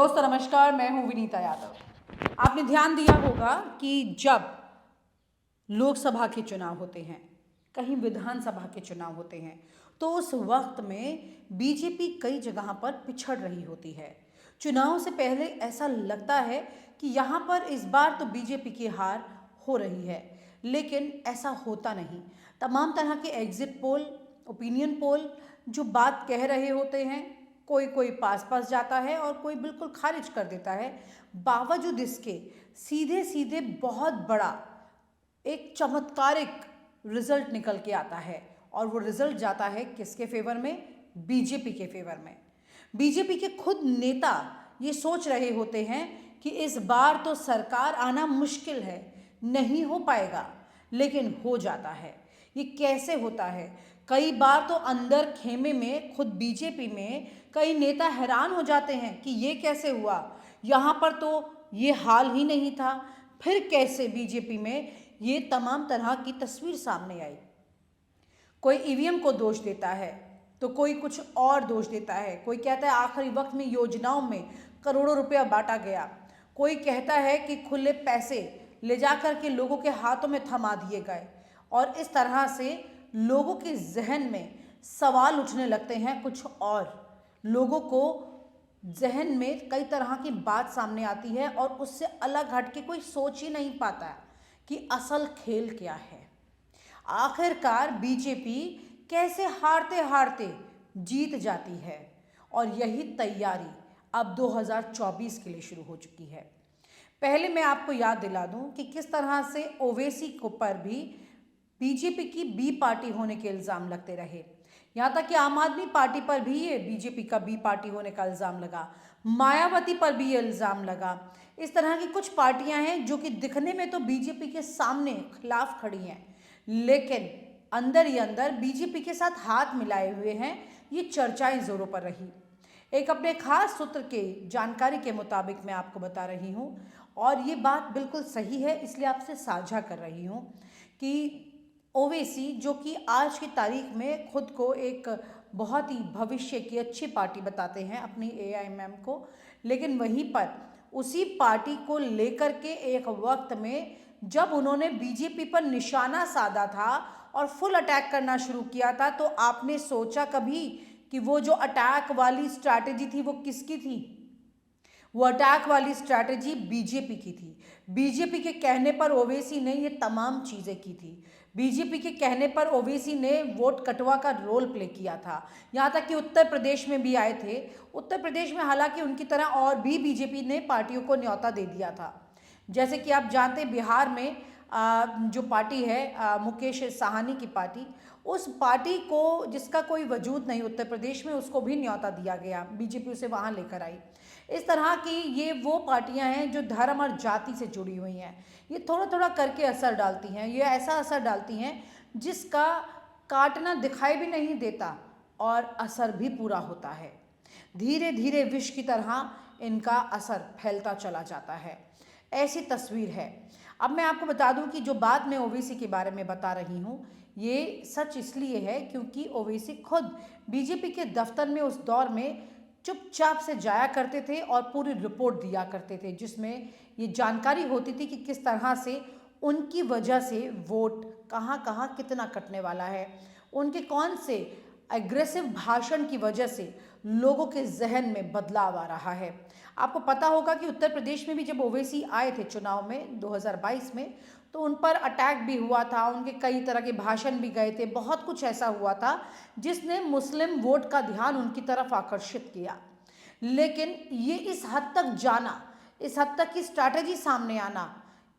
दोस्तों नमस्कार, मैं हूं विनीता यादव। आपने ध्यान दिया होगा कि जब लोकसभा के चुनाव होते हैं, कहीं विधानसभा के चुनाव होते हैं, तो उस वक्त में बीजेपी कई जगह पर पिछड़ रही होती है। चुनाव से पहले ऐसा लगता है कि यहाँ पर इस बार तो बीजेपी की हार हो रही है, लेकिन ऐसा होता नहीं। तमाम तरह के एग्जिट पोल, ओपिनियन पोल जो बात कह रहे होते हैं, कोई कोई पास पास जाता है और कोई बिल्कुल खारिज कर देता है। बावजूद इसके सीधे सीधे बहुत बड़ा एक चमत्कारिक रिजल्ट निकल के आता है, और वो रिजल्ट जाता है किसके फेवर में? बीजेपी के फेवर में। बीजेपी के खुद नेता ये सोच रहे होते हैं कि इस बार तो सरकार आना मुश्किल है, नहीं हो पाएगा, लेकिन हो जाता है। ये कैसे होता है? कई बार तो अंदर खेमे में खुद बीजेपी में कई नेता हैरान हो जाते हैं कि ये कैसे हुआ, यहाँ पर तो ये हाल ही नहीं था, फिर कैसे बीजेपी में ये तमाम तरह की तस्वीर सामने आई। कोई ईवीएम को दोष देता है, तो कोई कुछ और दोष देता है। कोई कहता है आखिरी वक्त में योजनाओं में करोड़ों रुपया बांटा गया। कोई कहता है कि खुले पैसे ले जाकर के लोगों के हाथों में थमा दिए गए। और इस तरह से लोगों के जहन में सवाल उठने लगते हैं कुछ और। लोगों को जहन में कई तरह की बात सामने आती है और उससे अलग हट के कोई सोच ही नहीं पाता कि असल खेल क्या है। आखिरकार बीजेपी कैसे हारते हारते जीत जाती है, और यही तैयारी अब 2024 के लिए शुरू हो चुकी है। पहले मैं आपको याद दिला दूं कि किस तरह से ओवैसी को पर भी बीजेपी की बी पार्टी होने के इल्ज़ाम लगते रहे। यहाँ तक कि आम आदमी पार्टी पर भी ये बीजेपी का बी पार्टी होने का इल्ज़ाम लगा, मायावती पर भी ये इल्ज़ाम लगा। इस तरह की कुछ पार्टियां हैं जो कि दिखने में तो बीजेपी के सामने खिलाफ खड़ी हैं, लेकिन अंदर ही अंदर बीजेपी के साथ हाथ मिलाए हुए हैं। ये चर्चाएं जोरों पर रही। एक अपने खास सूत्र के जानकारी के मुताबिक मैं आपको बता रही हूँ, और ये बात बिल्कुल सही है, इसलिए आपसे साझा कर रही हूँ कि ओवैसी जो कि आज की तारीख में खुद को एक बहुत ही भविष्य की अच्छी पार्टी बताते हैं अपनी एआईएमएम को, लेकिन वहीं पर उसी पार्टी को लेकर के एक वक्त में जब उन्होंने बीजेपी पर निशाना साधा था और फुल अटैक करना शुरू किया था, तो आपने सोचा कभी कि वो जो अटैक वाली स्ट्रैटेजी थी वो किसकी थी? वो अटैक वाली स्ट्रैटेजी बीजेपी की थी। बीजेपी के कहने पर ओवैसी ने ये तमाम चीज़ें की थी। बीजेपी के कहने पर ओवैसी ने वोट कटवा का रोल प्ले किया था। यहाँ तक कि उत्तर प्रदेश में भी आए थे। उत्तर प्रदेश में हालांकि उनकी तरह और भी बीजेपी ने पार्टियों को न्योता दे दिया था। जैसे कि आप जानते हैं बिहार में जो पार्टी है मुकेश साहनी की पार्टी, उस पार्टी को जिसका कोई वजूद नहीं उत्तर प्रदेश में, उसको भी न्योता दिया गया, बीजेपी उसे वहाँ लेकर आई। इस तरह की ये वो पार्टियां हैं जो धर्म और जाति से जुड़ी हुई हैं। ये थोड़ा थोड़ा करके असर डालती हैं, ये ऐसा असर डालती हैं जिसका काटना दिखाई भी नहीं देता और असर भी पूरा होता है। धीरे धीरे विष की तरह इनका असर फैलता चला जाता है। ऐसी तस्वीर है। अब मैं आपको बता दूं कि जो बात मैं ओवैसी के बारे में बता रही हूँ, ये सच इसलिए है क्योंकि ओवैसी खुद बीजेपी के दफ्तर में उस दौर में चुपचाप से जाया करते थे और पूरी रिपोर्ट दिया करते थे, जिसमें ये जानकारी होती थी कि किस तरह से उनकी वजह से वोट कहाँ कहाँ कितना कटने वाला है, उनके कौन से एग्रेसिव भाषण की वजह से लोगों के जहन में बदलाव आ रहा है। आपको पता होगा कि उत्तर प्रदेश में भी जब ओवैसी आए थे चुनाव में 2022 में, तो उन पर अटैक भी हुआ था, उनके कई तरह के भाषण भी गए थे, बहुत कुछ ऐसा हुआ था जिसने मुस्लिम वोट का ध्यान उनकी तरफ आकर्षित किया। लेकिन ये इस हद तक जाना, इस हद तक की स्ट्रैटेजी सामने आना,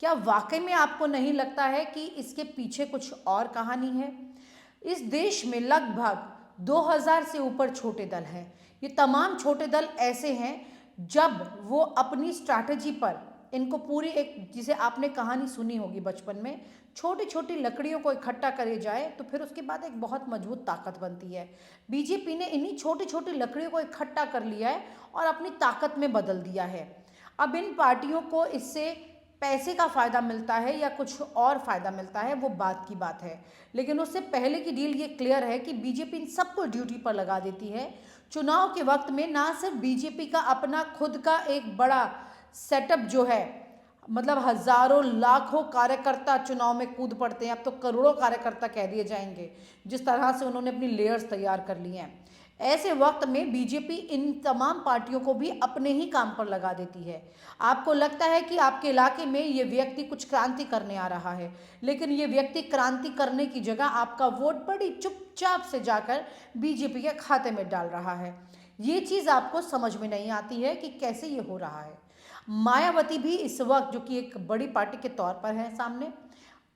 क्या वाकई में आपको नहीं लगता है कि इसके पीछे कुछ और कहानी है? इस देश में लगभग 2000 से ऊपर छोटे दल हैं। ये तमाम छोटे दल ऐसे हैं जब वो अपनी स्ट्रैटेजी पर इनको पूरी एक, जिसे आपने कहानी सुनी होगी बचपन में, छोटी छोटी लकड़ियों को इकट्ठा करे जाए तो फिर उसके बाद एक बहुत मजबूत ताकत बनती है। बीजेपी ने इन्हीं छोटी छोटी लकड़ियों को इकट्ठा कर लिया है और अपनी ताकत में बदल दिया है। अब इन पार्टियों को इससे पैसे का फ़ायदा मिलता है या कुछ और फ़ायदा मिलता है, वो बात की बात है। लेकिन उससे पहले की डील ये क्लियर है कि बीजेपी इन सबको ड्यूटी पर लगा देती है। चुनाव के वक्त में ना सिर्फ बीजेपी का अपना खुद का एक बड़ा सेटअप जो है, मतलब हजारों लाखों कार्यकर्ता चुनाव में कूद पड़ते हैं, अब तो करोड़ों कार्यकर्ता कह दिए जाएंगे, जिस तरह से उन्होंने अपनी लेयर्स तैयार कर ली हैं। ऐसे वक्त में बीजेपी इन तमाम पार्टियों को भी अपने ही काम पर लगा देती है। आपको लगता है कि आपके इलाके में ये व्यक्ति कुछ क्रांति करने आ रहा है, लेकिन ये व्यक्ति क्रांति करने की जगह आपका वोट बड़ी चुपचाप से जाकर बीजेपी के खाते में डाल रहा है। ये चीज़ आपको समझ में नहीं आती है कि कैसे ये हो रहा है। मायावती भी इस वक्त, जो कि एक बड़ी पार्टी के तौर पर है सामने,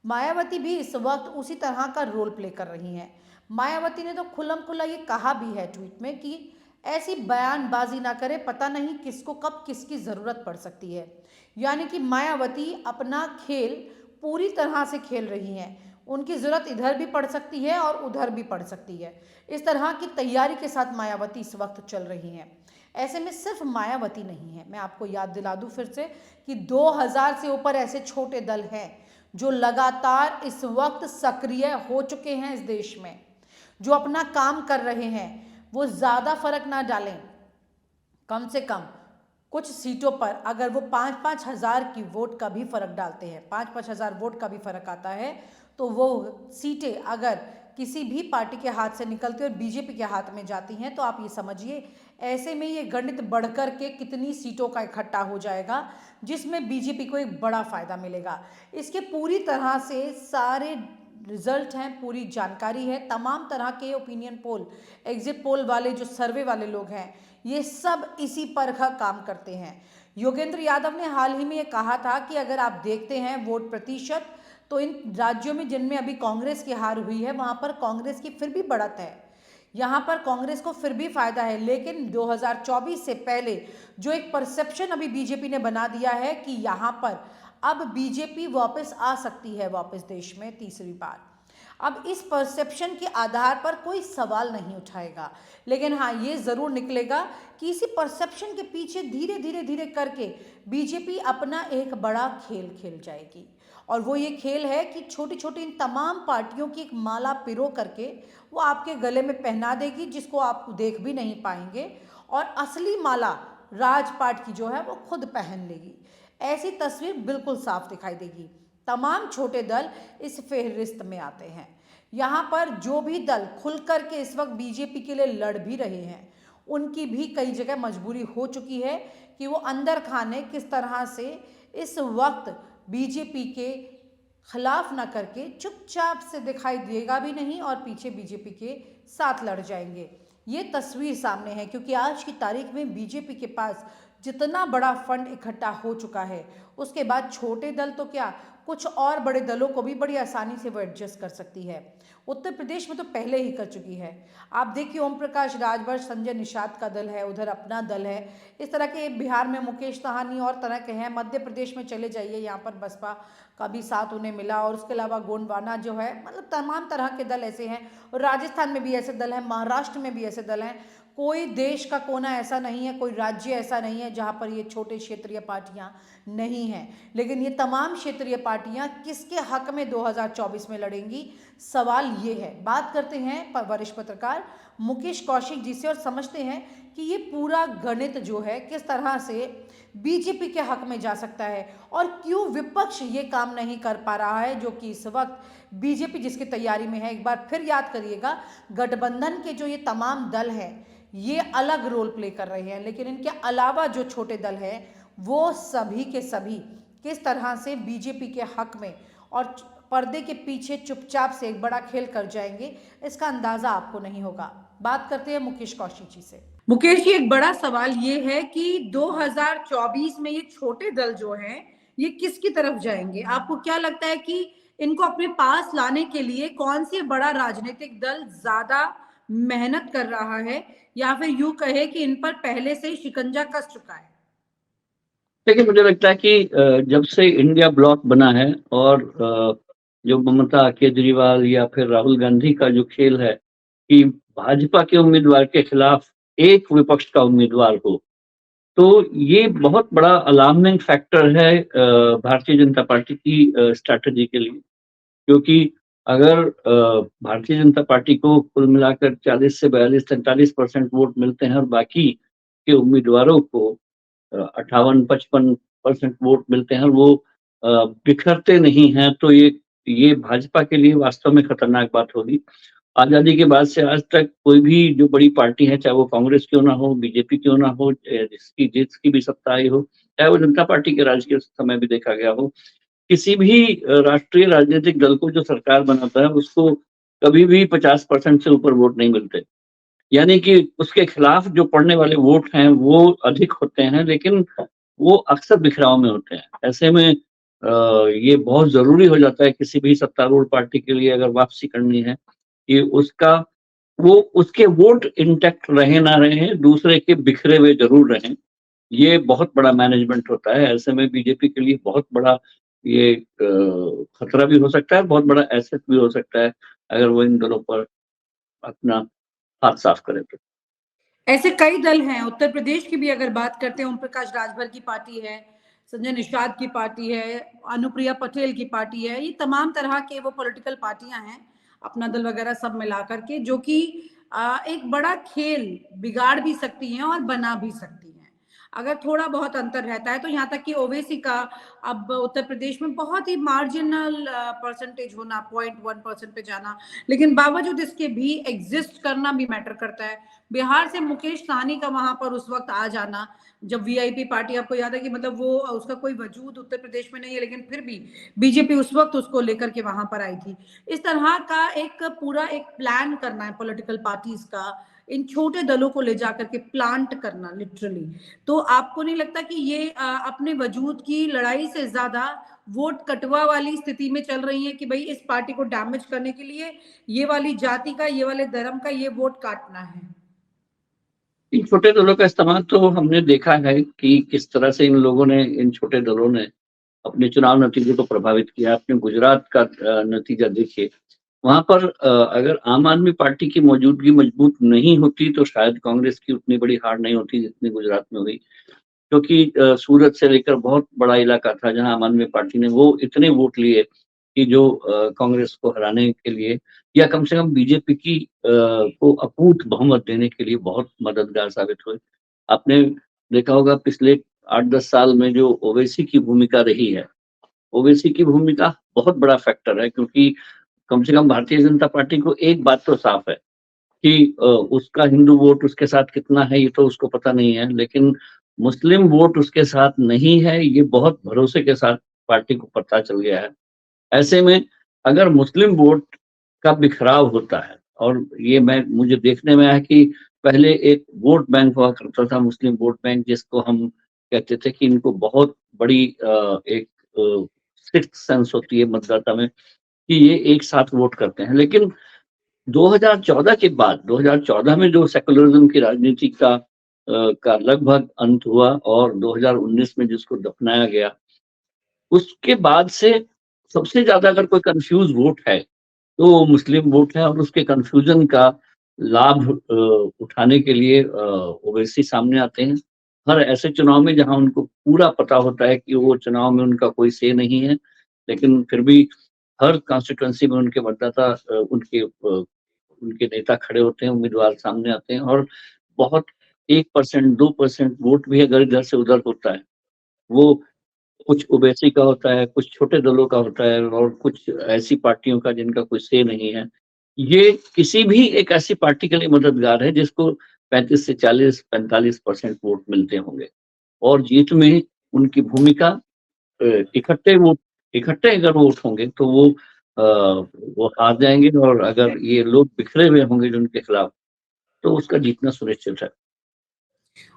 मायावती भी इस वक्त उसी तरह का रोल प्ले कर रही हैं। मायावती ने तो खुल्लम खुल्ला ये कहा भी है ट्वीट में कि ऐसी बयानबाजी ना करे, पता नहीं किसको कब किसकी ज़रूरत पड़ सकती है। यानी कि मायावती अपना खेल पूरी तरह से खेल रही हैं। उनकी ज़रूरत इधर भी पड़ सकती है और उधर भी पड़ सकती है। इस तरह की तैयारी के साथ मायावती इस वक्त चल रही हैं। ऐसे में सिर्फ मायावती नहीं है, मैं आपको याद दिला दूं फिर से कि 2000 से ऊपर ऐसे छोटे दल हैं जो लगातार इस वक्त सक्रिय हो चुके हैं इस देश में, जो अपना काम कर रहे हैं। वो ज़्यादा फर्क ना डालें, कम से कम कुछ सीटों पर अगर वो 5-5 हज़ार की वोट का भी फर्क डालते हैं, 5-5 हज़ार वोट का भी फर्क आता है, तो वो सीटें अगर किसी भी पार्टी के हाथ से निकलती और बीजेपी के हाथ में जाती हैं, तो आप ये समझिए ऐसे में ये गणित बढ़कर के कितनी सीटों का इकट्ठा हो जाएगा, जिसमें बीजेपी को एक बड़ा फायदा मिलेगा। इसके पूरी तरह से सारे रिजल्ट हैं, पूरी जानकारी है, तमाम तरह के ओपिनियन पोल, एग्जिट पोल वाले जो सर्वे वाले लोग हैं, ये सब इसी पर का काम करते हैं। योगेंद्र यादव ने हाल ही में ये कहा था कि अगर आप देखते हैं वोट प्रतिशत, तो इन राज्यों में जिनमें अभी कांग्रेस की हार हुई है, वहाँ पर कांग्रेस की फिर भी बढ़त है, यहाँ पर कांग्रेस को फिर भी फायदा है। लेकिन 2024 से पहले जो एक परसेप्शन अभी बीजेपी ने बना दिया है कि यहाँ पर अब बीजेपी वापस आ सकती है वापस देश में तीसरी बार, अब इस परसेप्शन के आधार पर कोई सवाल नहीं उठाएगा। लेकिन हाँ, ये ज़रूर निकलेगा कि इसी परसेप्शन के पीछे धीरे धीरे धीरे करके बीजेपी अपना एक बड़ा खेल खेल जाएगी। और वो ये खेल है कि छोटी छोटी इन तमाम पार्टियों की एक माला पिरो करके वो आपके गले में पहना देगी, जिसको आप देख भी नहीं पाएंगे, और असली माला राजपाट की जो है वो खुद पहन लेगी। ऐसी तस्वीर बिल्कुल साफ दिखाई देगी। तमाम छोटे दल इस फेहरिस्त में आते हैं। यहाँ पर जो भी दल खुल करके इस वक्त बीजेपी के लिए लड़ भी रहे हैं, उनकी भी कई जगह मजबूरी हो चुकी है कि वो अंदर खाने किस तरह से इस वक्त बीजेपी के खिलाफ ना करके चुपचाप से दिखाई देगा भी नहीं और पीछे बीजेपी के साथ लड़ जाएंगे। ये तस्वीर सामने है, क्योंकि आज की तारीख में बीजेपी के पास जितना बड़ा फंड इकट्ठा हो चुका है, उसके बाद छोटे दल तो क्या, कुछ और बड़े दलों को भी बड़ी आसानी से वो एडजस्ट कर सकती है। उत्तर प्रदेश में तो पहले ही कर चुकी है। आप देखिए, ओम प्रकाश राजभर, संजय निषाद का दल है, उधर अपना दल है। इस तरह के बिहार में मुकेश साहनी और तरह के हैं। मध्य प्रदेश में चले जाइए, यहाँ पर बसपा का भी साथ उन्हें मिला, और उसके अलावा गोंडवाना जो है, मतलब तमाम तरह के दल ऐसे हैं। और राजस्थान में भी ऐसे दल हैं, महाराष्ट्र में भी ऐसे दल हैं। कोई देश का कोना ऐसा नहीं है, कोई राज्य ऐसा नहीं है जहाँ पर ये छोटे क्षेत्रीय पार्टियाँ नहीं हैं। लेकिन ये तमाम क्षेत्रीय पार्टियाँ किसके हक में 2024 में लड़ेंगी, सवाल ये है। बात करते हैं वरिष्ठ पत्रकार मुकेश कौशिक जी से और समझते हैं कि ये पूरा गणित जो है किस तरह से बीजेपी के हक में जा सकता है, और क्यों विपक्ष ये काम नहीं कर पा रहा है, जो कि इस वक्त बीजेपी जिसकी तैयारी में है। एक बार फिर याद करिएगा, गठबंधन के जो ये तमाम दल हैं, ये अलग रोल प्ले कर रहे हैं, लेकिन इनके अलावा जो छोटे दल हैं, वो सभी के सभी किस तरह से बीजेपी के हक में और पर्दे के पीछे चुपचाप से एक बड़ा खेल कर जाएंगे, इसका अंदाजा आपको नहीं होगा। बात करते हैं मुकेश कौशिक जी से। मुकेश जी, एक बड़ा सवाल ये है कि 2024 में ये छोटे दल जो हैं, ये किसकी तरफ जाएंगे? आपको क्या लगता है कि इनको अपने पास लाने के लिए कौन सी बड़ा राजनीतिक दल ज्यादा मेहनत कर रहा है, या फिर यूं कहे कि इन पर पहले से ही शिकंजा कस चुका है? देखिए, मुझे लगता है कि जब से इंडिया ब्लॉक बना है और जो ममता केजरीवाल या फिर राहुल गांधी का जो खेल है कि भाजपा के उम्मीदवार के खिलाफ एक विपक्ष का उम्मीदवार हो, तो ये बहुत बड़ा अलार्मिंग फैक्टर है भारतीय जनता पार्टी की स्ट्रैटेजी के लिए। क्योंकि अगर भारतीय जनता पार्टी को कुल मिलाकर 40 से 42-43% वोट मिलते हैं और बाकी के उम्मीदवारों को 58-55% वोट मिलते हैं और वो बिखरते नहीं हैं, तो ये भाजपा के लिए वास्तव में खतरनाक बात होगी। आज़ादी के बाद से आज तक कोई भी जो बड़ी पार्टी है, चाहे वो कांग्रेस क्यों ना हो, बीजेपी क्यों ना हो, जिसकी भी सत्ता आई हो, चाहे वो जनता पार्टी के राज के समय भी देखा गया हो, किसी भी राष्ट्रीय राजनीतिक दल को जो सरकार बनाता है, उसको कभी भी 50% से ऊपर वोट नहीं मिलते। यानी कि उसके खिलाफ जो पड़ने वाले वोट हैं, वो अधिक होते हैं, लेकिन वो अक्सर बिखराव में होते हैं। ऐसे में ये बहुत ज़रूरी हो जाता है किसी भी सत्तारूढ़ पार्टी के लिए अगर वापसी करनी है, कि उसके वोट इंटैक्ट रहे ना रहे, दूसरे के बिखरे हुए ज़रूर रहें। ये बहुत बड़ा मैनेजमेंट होता है। ऐसे में बीजेपी के लिए बहुत बड़ा ये खतरा भी हो सकता है, बहुत बड़ा एसेट भी हो सकता है, अगर वो इन दलों पर अपना हाथ साफ करे तो। ऐसे कई दल हैं, उत्तर प्रदेश की भी अगर बात करते हैं, ओम प्रकाश राजभर की पार्टी है, संजय निषाद की पार्टी है, अनुप्रिया पटेल की पार्टी है, ये तमाम तरह के वो पॉलिटिकल पार्टियां हैं, अपना दल वगैरह सब मिला करके, जो कि एक बड़ा खेल बिगाड़ भी सकती हैं और बना भी सकती हैं अगर थोड़ा बहुत अंतर रहता है। तो यहाँ तक कि ओवैसी का अब उत्तर प्रदेश में बहुत ही मार्जिनल परसेंटेज होना, 0.1% पे जाना, लेकिन बावजूद इसके भी एग्जिस्ट करना भी मैटर करता है। बिहार से मुकेश सहनी का वहां पर उस वक्त आ जाना, जब वीआईपी पार्टी, आपको याद है कि मतलब वो उसका कोई वजूद उत्तर प्रदेश में नहीं है, लेकिन फिर भी बीजेपी उस वक्त उसको लेकर के वहां पर आई थी। इस तरह का एक पूरा एक प्लान करना है पॉलिटिकल पार्टीज का, इन छोटे दलों को ले जाकर के प्लांट करना लिटरली। तो आपको नहीं लगता कि ये अपने वजूद की लड़ाई से ज्यादा वोट कटवा वाली स्थिति में चल रही है कि भाई इस पार्टी को डैमेज करने के लिए ये वाली जाति का, ये वाले धर्म का ये वोट काटना है? इन छोटे दलों का इस्तेमाल तो हमने देखा है कि किस तरह से इन छोटे दलों ने अपने चुनाव नतीजे को प्रभावित किया। आपने गुजरात का नतीजा देखिए, वहाँ पर अगर आम आदमी पार्टी की मौजूदगी मजबूत नहीं होती, तो शायद कांग्रेस की उतनी बड़ी हार नहीं होती जितनी गुजरात में हुई। क्योंकि सूरत से लेकर बहुत बड़ा इलाका था जहाँ आम आदमी पार्टी ने वो इतने वोट लिए कि जो कांग्रेस को हराने के लिए या कम से कम बीजेपी की को अकूत बहुमत देने के लिए बहुत मददगार साबित हुए। आपने देखा होगा पिछले 8-10 साल में जो ओवैसी की भूमिका रही है, ओवैसी की भूमिका बहुत बड़ा फैक्टर है, क्योंकि कम से कम भारतीय जनता पार्टी को एक बात तो साफ है कि उसका हिंदू वोट उसके साथ कितना है ये तो उसको पता नहीं है, लेकिन मुस्लिम वोट उसके साथ नहीं है, ये बहुत भरोसे के साथ पार्टी को पता चल गया है। ऐसे में अगर मुस्लिम वोट का बिखराव होता है, और ये मुझे देखने में आया कि पहले एक वोट बैंक हुआ करता था, मुस्लिम वोट बैंक, जिसको हम कहते थे कि इनको बहुत बड़ी एक सिक्स्थ सेंस होती है मतदाता में कि ये एक साथ वोट करते हैं। लेकिन 2014 के बाद 2014 में जो सेकुलरिज्म की राजनीति का लगभग अंत हुआ और 2019 में जिसको दफनाया गया, उसके बाद से सबसे ज्यादा अगर कोई कंफ्यूज वोट है तो वो मुस्लिम वोट है, और उसके कंफ्यूजन का लाभ उठाने के लिए ओवैसी सामने आते हैं। हर ऐसे चुनाव में जहां उनको पूरा पता होता है कि वो चुनाव में उनका कोई से नहीं है, लेकिन फिर भी हर कॉन्स्टिट्यूएंसी में उनके मतदाता उनके नेता खड़े होते हैं, उम्मीदवार सामने आते हैं, और बहुत 1% 2% वोट भी अगर इधर से उधर होता है, वो कुछ ओबीसी का होता है, कुछ छोटे दलों का होता है, और कुछ ऐसी पार्टियों का जिनका कोई से नहीं है। ये किसी भी एक ऐसी पार्टी के लिए मददगार है जिसको 35 से 40, 45% वोट मिलते होंगे, और जीत में उनकी भूमिका अ, इकट्ठे वोट इकट्ठे अगर वोट होंगे तो वो हार जाएँगे, और अगर ये लोग बिखरे हुए होंगे जो उनके खिलाफ, तो उसका जीतना सुनिश्चित है।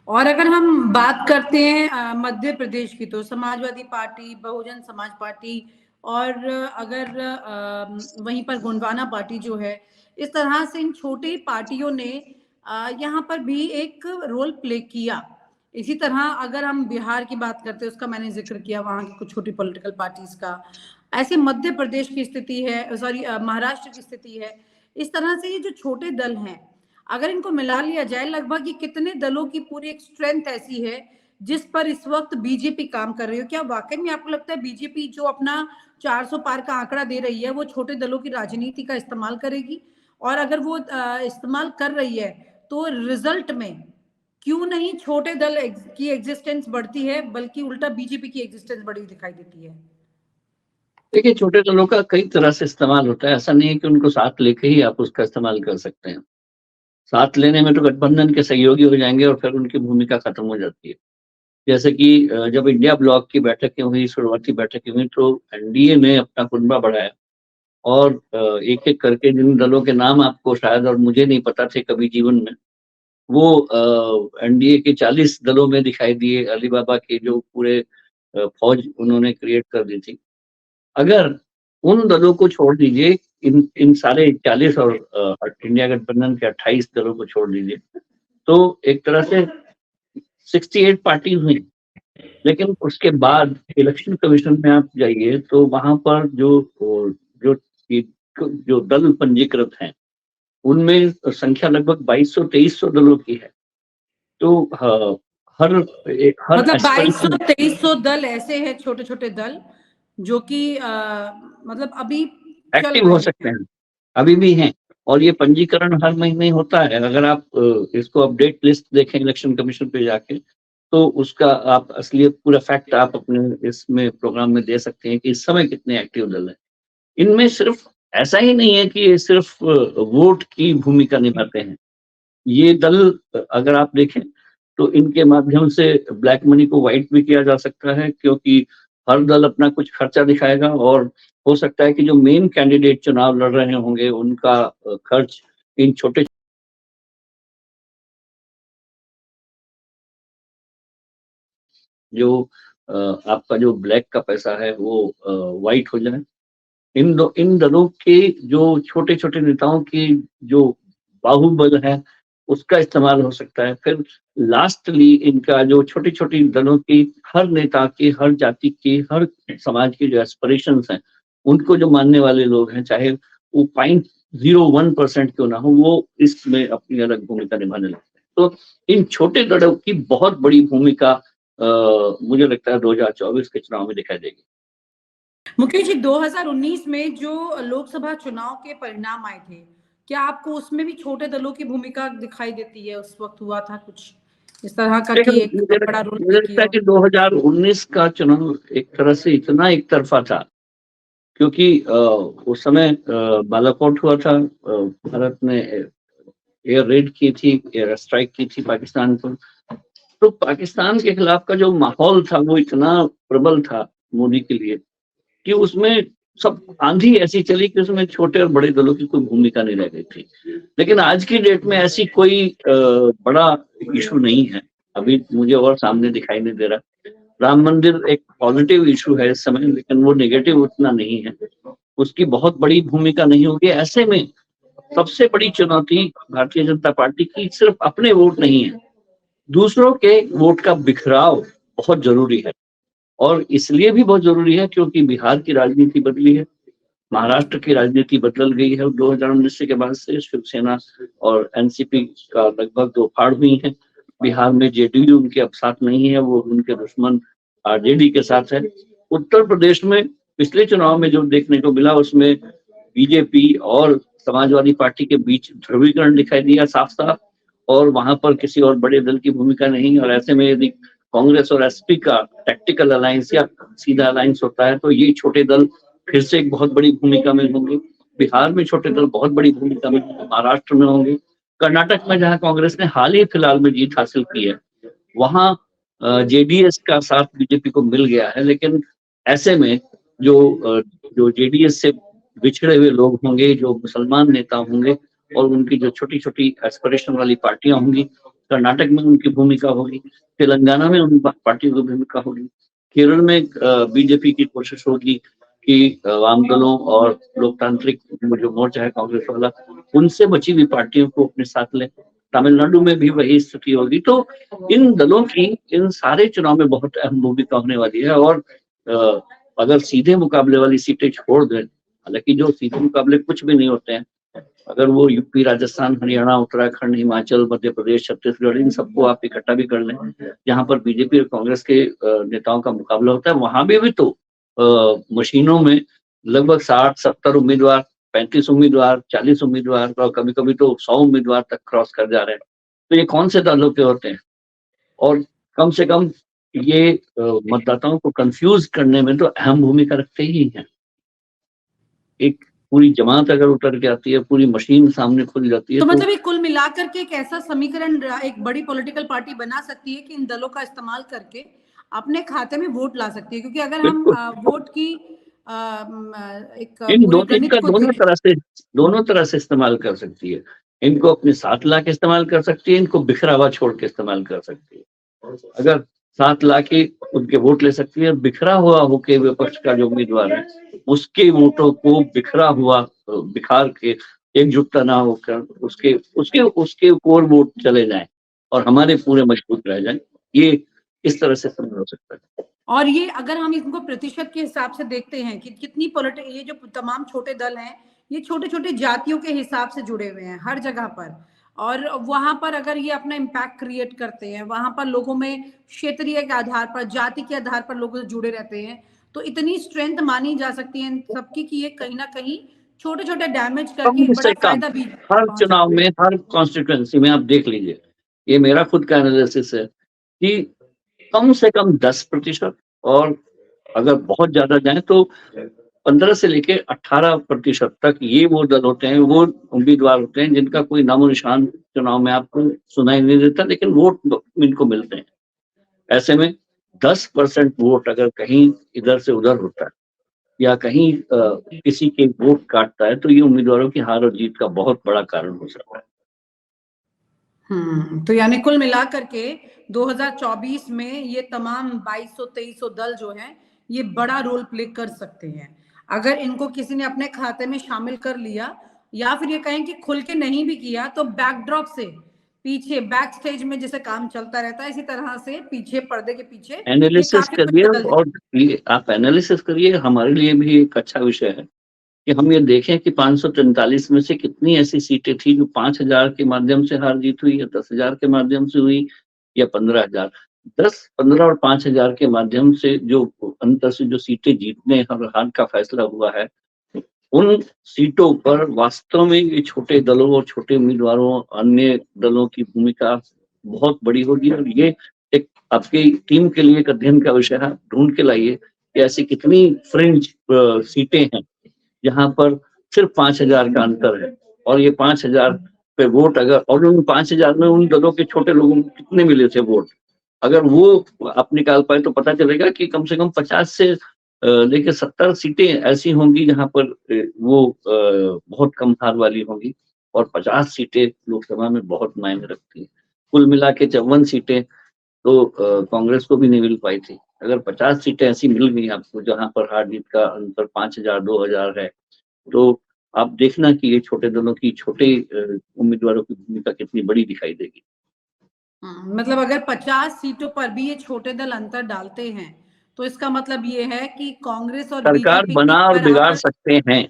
और अगर हम बात करते हैं मध्य प्रदेश की, तो समाजवादी पार्टी, बहुजन समाज पार्टी और अगर वहीं पर गोंडवाना पार्टी जो है, इस तरह से इन छोटी पार्टियों ने यहाँ पर भी एक रोल प्ले किया। इसी तरह अगर हम बिहार की बात करते हैं, उसका मैंने जिक्र किया, वहाँ की कुछ छोटी पॉलिटिकल पार्टीज का। ऐसे मध्य प्रदेश की स्थिति है, सॉरी महाराष्ट्र की स्थिति है। इस तरह से ये जो छोटे दल हैं, अगर इनको मिला लिया जाए, लगभग ये कितने दलों की पूरी एक स्ट्रेंथ ऐसी है जिस पर इस वक्त बीजेपी काम कर रही हो, क्या वाकई में आपको लगता है बीजेपी जो अपना 400 पार का आंकड़ा दे रही है वो छोटे दलों की राजनीति का इस्तेमाल करेगी? और अगर वो इस्तेमाल कर रही है तो रिजल्ट में क्यों नहीं छोटे दल की एग्जिस्टेंस बढ़ती है बल्कि उल्टा बीजेपी की एग्जिस्टेंस बड़ी दिखाई देती है? देखिए, छोटे दलों का कई तरह से इस्तेमाल होता है। ऐसा नहीं है कि उनको साथ लेके ही आप उसका इस्तेमाल कर सकते हैं। साथ लेने में तो गठबंधन के सहयोगी हो जाएंगे और फिर उनकी भूमिका खत्म हो जाती है। जैसे कि जब इंडिया ब्लॉक की बैठकें हुई, शुरुआती बैठकें हुई, तो एनडीए ने अपना कुनबा बढ़ाया और एक एक करके जिन दलों के नाम आपको शायद और मुझे नहीं पता थे कभी जीवन में, वो एनडीए के 40 दलों में दिखाई दिए। अली बाबा के जो पूरे फौज उन्होंने क्रिएट कर दी थी। अगर उन दलों को छोड़ दीजिए, इन इन सारे 40 और इंडिया गठबंधन के 28 दलों को छोड़ दीजिए, तो एक तरह से 68 पार्टी हुई। लेकिन उसके बाद इलेक्शन कमीशन में आप जाइए तो वहां पर जो जो दल पंजीकृत हैं उनमें संख्या लगभग 2200-2300 दलों की है। तो हर हर मतलब 2200 एस्पिरेशन 2300 दल ऐसे हैं, छोटे छोटे दल जो कि मतलब अभी चल एक्टिव रहे हो हैं। सकते हैं, अभी भी हैं। और ये पंजीकरण हर महीने होता है। अगर आप इसको अपडेट लिस्ट देखें इलेक्शन कमीशन पे जाके, तो उसका आप असलियत पूरा फैक्ट आप अपने इसमें प्रोग्राम में दे सकते हैं कि इस समय कितने एक्टिव दल हैं। इनमें सिर्फ ऐसा ही नहीं है कि ये सिर्फ वोट की भूमिका निभाते हैं। ये दल अगर आप देखें तो इनके माध्यम से ब्लैक मनी को व्हाइट भी किया जा सकता है, क्योंकि हर दल अपना कुछ खर्चा दिखाएगा और हो सकता है कि जो मेन कैंडिडेट चुनाव लड़ रहे होंगे उनका खर्च इन छोटे जो आपका जो ब्लैक का पैसा है वो व्हाइट हो जाए। इन दलों के जो छोटे छोटे नेताओं की जो बाहुबल है उसका इस्तेमाल हो सकता है। फिर लास्टली इनका जो छोटी छोटी दलों की हर नेता की, हर जाति की, हर समाज की जो एस्पिरेशंस हैं उनको जो मानने वाले लोग हैं, चाहे वो 0.01% क्यों ना हो, वो इसमें अपनी अलग भूमिका निभाने लगते हैं। तो इन छोटे दलों की बहुत बड़ी भूमिका मुझे लगता है 2024 के चुनाव में दिखाई देगी। मुकेश जी, 2019 में जो लोकसभा चुनाव के परिणाम आए थे, क्या आपको उसमें भी छोटे दलों की भूमिका दिखाई देती है? उस वक्त हुआ था कुछ इस तरह का देखिए, कि एक बड़ा रोल मुझे प्ले लगता किया है हो? कि 2019 का चुनाव एक तरह से इतना एक तरफा था, क्योंकि उस समय बालाकोट हुआ था, भारत ने एयर रेड की थी, एयर स्ट्राइक की थी पाकिस्तान पर। तो पाकिस्तान के खिलाफ का जो माहौल था वो इतना प्रबल था मोदी के लिए कि उसमें सब आंधी ऐसी चली कि उसमें छोटे और बड़े दलों की कोई भूमिका नहीं रह गई थी। लेकिन आज की डेट में ऐसी कोई बड़ा इशू नहीं है अभी, मुझे और सामने दिखाई नहीं दे रहा। राम मंदिर एक पॉजिटिव इशू है इस समय, लेकिन वो नेगेटिव उतना नहीं है, उसकी बहुत बड़ी भूमिका नहीं होगी। ऐसे में सबसे बड़ी चुनौती भारतीय जनता पार्टी की सिर्फ अपने वोट नहीं है, दूसरों के वोट का बिखराव बहुत जरूरी है। और इसलिए भी बहुत जरूरी है क्योंकि बिहार की राजनीति बदली है, महाराष्ट्र की राजनीति बदल गई है। 2019 के बाद से शिवसेना और एनसीपी का लगभग दो फाड़ हुई है। बिहार में जेडीयू उनके अब साथ नहीं है, वो उनके दुश्मन आरजेडी के साथ है। उत्तर प्रदेश में पिछले चुनाव में जो देखने को मिला उसमें बीजेपी और समाजवादी पार्टी के बीच ध्रुवीकरण दिखाई दिया साफ साफ, और वहां पर किसी और बड़े दल की भूमिका नहीं। और ऐसे में यदि कांग्रेस और एसपी का टैक्टिकल अलायंस या सीधा अलायंस होता है तो ये छोटे दल फिर से एक बहुत बड़ी भूमिका में होंगे। बिहार में छोटे दल बहुत बड़ी भूमिका में होंगे, महाराष्ट्र में होंगे, कर्नाटक में जहां कांग्रेस ने हाल ही फिलहाल में जीत हासिल की है वहां जेडीएस का साथ बीजेपी को मिल गया है। लेकिन ऐसे में जो जो जेडीएस से बिछड़े हुए लोग होंगे, जो मुसलमान नेता होंगे और उनकी जो छोटी छोटी एस्पिरेशन वाली पार्टियां होंगी, कर्नाटक में उनकी भूमिका होगी, तेलंगाना में उन पार्टियों की भूमिका होगी, केरल में बीजेपी की कोशिश होगी कि वाम दलों और लोकतांत्रिक जो मोर्चा है कांग्रेस वाला, उनसे बची हुई पार्टियों को अपने साथ लें। तमिलनाडु में भी वही स्थिति होगी। तो इन दलों की इन सारे चुनाव में बहुत अहम भूमिका होने वाली है। और अगर सीधे मुकाबले वाली सीटें छोड़ दें, हालांकि जो सीधे मुकाबले कुछ भी नहीं होते हैं, अगर वो यूपी, राजस्थान, हरियाणा, उत्तराखंड, हिमाचल, मध्य प्रदेश, छत्तीसगढ़, इन सबको आप इकट्ठा भी कर लें, जहां पर बीजेपी और कांग्रेस के नेताओं का मुकाबला होता है, वहां भी तो मशीनों में लगभग 60-70 उम्मीदवार, 35 उम्मीदवार, 40 उम्मीदवार और कभी कभी तो 100 उम्मीदवार तक क्रॉस कर जा रहे हैं। तो ये कौन से दलों के होते हैं? और कम से कम ये मतदाताओं को कंफ्यूज करने में तो अहम भूमिका रखते ही हैं। एक पूरी जमात अगर उतर के आती है, पूरी मशीन सामने खुल जाती है, तो मतलब ये कुल मिलाकर के एक ऐसा समीकरण एक बड़ी पॉलिटिकल पार्टी बना सकती है कि इन दलों का इस्तेमाल करके अपने खाते में वोट ला सकती है, क्योंकि अगर हम वोट की एक इन पूरे गणित को देखें, दोनों तरह से इस्तेमाल कर सकती है। इनको अपने साथ ला के इस्तेमाल कर सकती है, इनको बिखरा हुआ छोड़ के इस्तेमाल कर सकती है। अगर साथ ला के उनके वोट ले सकती है, बिखरा हुआ होके विपक्ष का जो उम्मीदवार है उसके वोटों को बिखरा हुआ बिखार के एकजुटता ना होकर उसके उसके उसके कोर वोट चले जाएं और हमारे पूरे मजबूत रह जाएं, ये इस तरह से संभव हो सकता है। और ये अगर हम इनको प्रतिशत के हिसाब से देखते हैं कि कितनी ये जो तमाम छोटे दल हैं, ये छोटे छोटे जातियों के हिसाब से जुड़े हुए हैं हर जगह पर, और वहां पर अगर ये अपना इम्पैक्ट क्रिएट करते हैं, वहां पर लोगों में क्षेत्रीय के आधार पर, जाति के आधार पर लोग जुड़े रहते हैं, तो इतनी स्ट्रेंथ मानी जा सकती है इन सबकी कि ये कहीं ना कहीं छोटे छोटे डैमेज करके कम एक से बड़ा कम फायदा भी हर पहुंचा। चुनाव में, हर कॉन्स्टिट्यूएंसी में आप देख लीजिए, ये मेरा खुद का एनालिसिस है कि कम से कम 10% और अगर बहुत ज्यादा जाए तो 15 से लेके 18% तक ये वो दल होते हैं, वो उम्मीदवार होते हैं जिनका कोई नामो निशान चुनाव में आपको सुनाई नहीं देता, लेकिन वोट इनको मिलते हैं। ऐसे में 10% वोट अगर कहीं इधर से उधर होता है या कहीं किसी के वोट काटता है, तो ये उम्मीदवारों की हार और जीत का बहुत बड़ा कारण हो सकता है। तो यानी कुल मिलाकर के 2024 में ये तमाम 2200-2300 दल जो हैं, ये बड़ा रोल प्ले कर सकते हैं अगर इनको किसी ने अपने खाते में शामिल कर लिया, या फिर ये कहें कि खुल के नहीं भी किया तो बैकड्रॉप से पीछे बैक स्टेज में जैसे काम चलता रहता है, इसी तरह से पीछे पर्दे के पीछे ये एनालिसिस काफी कुछ करिए, बदल और ये आप एनालिसिस करिए, हमारे लिए भी एक अच्छा विषय है कि हम ये देखें कि 543 में से कितनी ऐसी सीटें थी जो 5,000 के माध्यम से हार जीत हुई, या 10,000 के माध्यम से हुई, या 15,000। 10, 15 और 5,000 के माध्यम से जो अंतर से जो सीटें जीतने और हार का फैसला हुआ है, उन सीटों पर वास्तव में ये छोटे दलों और छोटे उम्मीदवारों, अन्य दलों की भूमिका बहुत बड़ी होगी। और ये एक आपकी टीम के लिए एक अध्ययन का विषय है। ढूंढ के लाइए कि ऐसी कितनी फ्रिंज सीटें हैं जहां पर सिर्फ 5,000 का अंतर है, और ये 5,000 पे वोट अगर, और उन 5,000 में उन दलों के छोटे लोगों को कितने मिले थे वोट, अगर वो आप निकाल पाए तो पता चलेगा कि कम से कम 50 से लेके 70 सीटें ऐसी होंगी जहां पर वो बहुत कम हार वाली होंगी, और 50 सीटें लोकसभा में बहुत मायने रखती हैं। कुल मिला के 54 सीटें तो कांग्रेस को भी नहीं मिल पाई थी। अगर 50 सीटें ऐसी मिल गई आपको जहां पर हार जीत का अंतर 5,000 2,000 है, तो आप देखना कि ये छोटे दलों की, छोटे उम्मीदवारों की भूमिका कितनी बड़ी दिखाई देगी। मतलब अगर 50 सीटों पर भी ये छोटे दल अंतर डालते हैं, तो इसका मतलब ये है कि कांग्रेस और सरकार बीजेपी की बना और बिगाड़ बराबर, सकते हैं।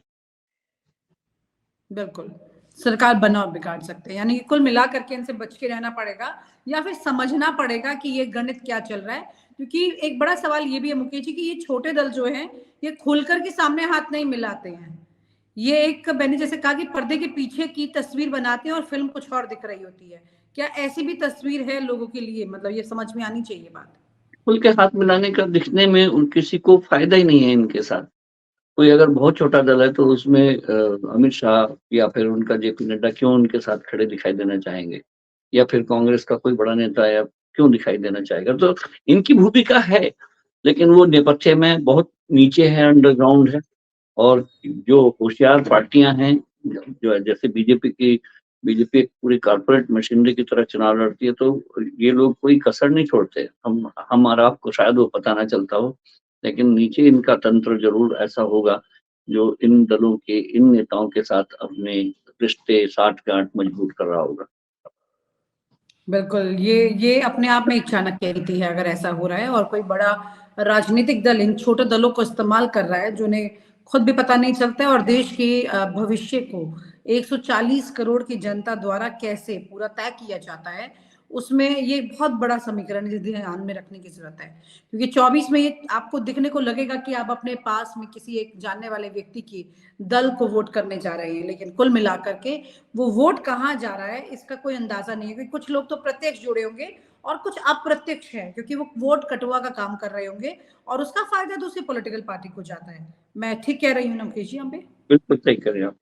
बिल्कुल सरकार बना और बिगाड़ सकते हैं, यानी कि कुल मिलाकर के इनसे बच के रहना पड़ेगा, या फिर समझना पड़ेगा कि ये गणित क्या चल रहा है। क्योंकि एक बड़ा सवाल ये भी है मुकेश जी कि ये छोटे दल जो हैं, ये खुलकर के सामने हाथ नहीं मिलाते हैं। ये एक, मैंने जैसे कहा कि पर्दे के पीछे की तस्वीर बनाते हैं और फिल्म कुछ और दिख रही होती है। क्या ऐसी भी तस्वीर है लोगों के लिए? मतलब ये समझ में आनी चाहिए बात। खुल के हाथ मिलाने का दिखने में किसी को फायदा ही नहीं है इनके साथ। कोई अगर बहुत छोटा दल है तो उसमें अमित शाह या फिर उनका जेपी नड्डा क्यों उनके साथ खड़े दिखाई देना चाहेंगे, या फिर कांग्रेस का कोई बड़ा नेता या क्यों दिखाई देना चाहेगा? तो इनकी भूमिका है, लेकिन वो नेपथ्य में बहुत नीचे है, अंडरग्राउंड है। और जो होशियार पार्टियां हैं, जो जैसे बीजेपी एक पूरी कॉर्पोरेट मशीनरी की तरह चुनाव लड़ती है, तो ये लोग कोई कसर नहीं छोड़ते। हम और आपको शायद वो पता ना चलता हो, लेकिन नीचे इनका तंत्र जरूर ऐसा होगा जो इन दलों के, इन नेताओं के साथ अपने रिश्ते, साठ-गांठ मजबूत कर रहा होगा। बिल्कुल, ये अपने आप में एक चाणक्य नीति है अगर ऐसा हो रहा है, और कोई बड़ा राजनीतिक दल इन छोटे दलों को इस्तेमाल कर रहा है, जिन्हें खुद भी पता नहीं चलता है, और देश के भविष्य को 140 करोड़ की जनता द्वारा कैसे पूरा तय किया जाता है, उसमें ये बहुत बड़ा समीकरण है जिसे ध्यान में रखने की ज़रूरत है। क्योंकि 24 में ये आपको दिखने को लगेगा कि आप अपने पास में किसी एक जानने वाले व्यक्ति की दल को वोट करने जा रहे हैं, लेकिन कुल मिलाकर के वो वोट कहाँ जा रहा है, इसका कोई अंदाज़ा नहीं है। क्योंकि कुछ लोग तो प्रत्यक्ष जुड़े होंगे और कुछ अप्रत्यक्ष हैं, क्योंकि वो वोट कटुआ का काम कर रहे होंगे और उसका फ़ायदा दूसरी पॉलिटिकल पार्टी को जाता है। मैं ठीक कह रही हूँ नवकेश जी यहाँ पे? बिल्कुल सही कह रहे हैं आप।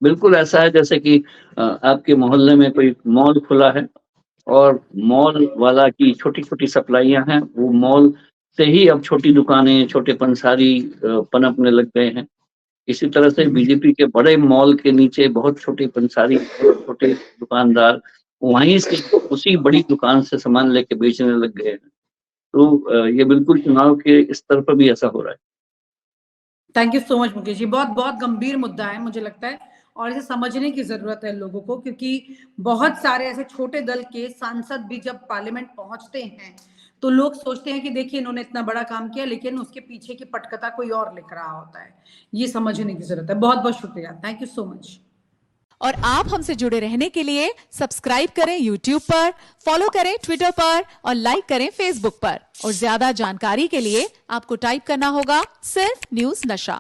बिल्कुल ऐसा है जैसे कि आपके मोहल्ले में कोई मॉल खुला है और मॉल वाला की छोटी-छोटी सप्लाइयाँ हैं, वो मॉल से ही अब छोटी दुकानें, छोटे पंसारी पनपने लग गए हैं। इसी तरह से बीजेपी के बड़े मॉल के नीचे बहुत छोटे पंसारी, छोटे दुकानदार वहीं से उसी बड़ी दुकान से सामान लेके बेचने लग गए हैं। तो ये बिल्कुल चुनाव के स्तर पर भी ऐसा हो रहा है। Thank you so much Mukesh ji. बहुत बहुत गंभीर मुद्दा है मुझे लगता है और इसे समझने की ज़रूरत है लोगों को, क्योंकि बहुत सारे ऐसे छोटे दल के सांसद भी जब पार्लियामेंट पहुँचते हैं, तो लोग सोचते हैं कि देखिए इन्होंने इतना बड़ा काम किया, लेकिन उसके पीछे की पटकथा कोई और लिख रहा होता है। ये समझने की ज़रूरत है। बहुत-बहुत शुक्रिया। Thank you so much. और आप हमसे जुड़े रहने के लिए सब्सक्राइब करें YouTube पर, फॉलो करें Twitter पर और लाइक करें Facebook पर। और ज्यादा जानकारी के लिए आपको टाइप करना होगा सिर्फ न्यूज़ नशा।